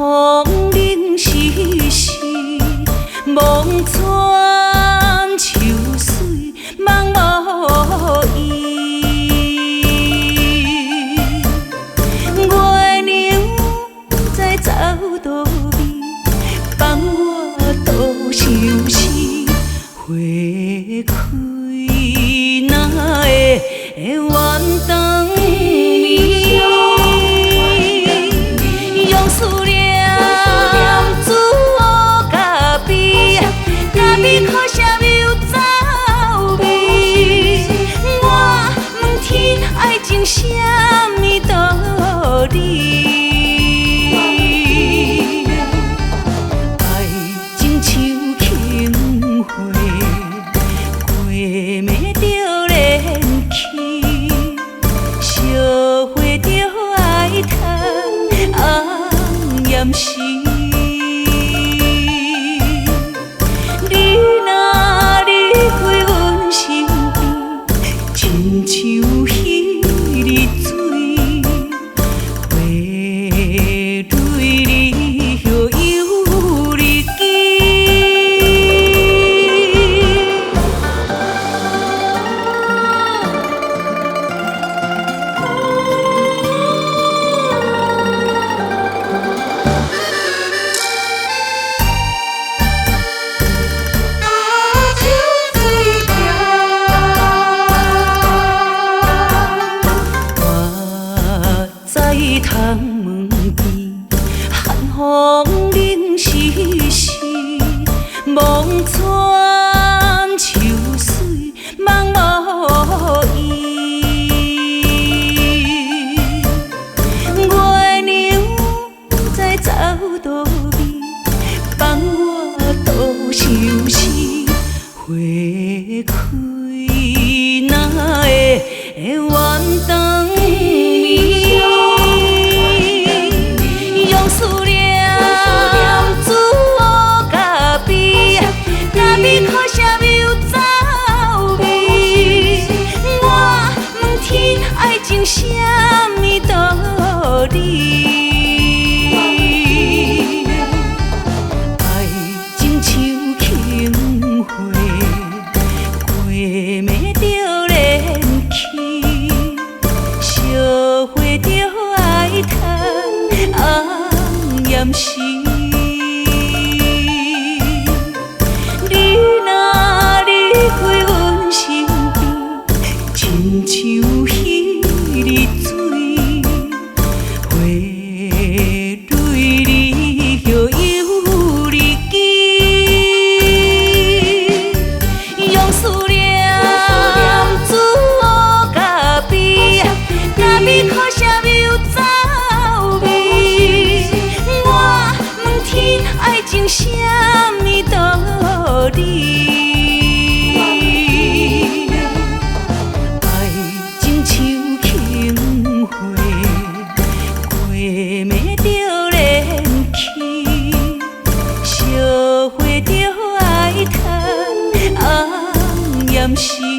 风冷时时，望穿秋水茫无依。月亮不知走倒位，放我倒相思。花开哪会远长眠？用思念煮乌咖啡，咖啡可啥有走味？我问天，爱情什么道理？爱情像轻花，过暝着连去，烧花着爱叹红颜时。你若离开阮身边，亲像彼日水，花蕊离后有日期。在窗门边，寒风冷时时，望穿秋水茫无依。月亮不知走倒位，放我倒相思。花开哪会远长眠？用思念煮乌咖啡，咖啡可啥有走味？我问天，爱情什么道理？爱情像轻花，过暝着连去，烧花着爱叹红颜时。你若离开阮身边，亲像彼日水，花蕊离后有日期。用思念煮乌咖啡，咖啡可啥有走味？我问天，爱情什么道理？爱情像轻花，过暝着连去，烧花着爱叹红颜时。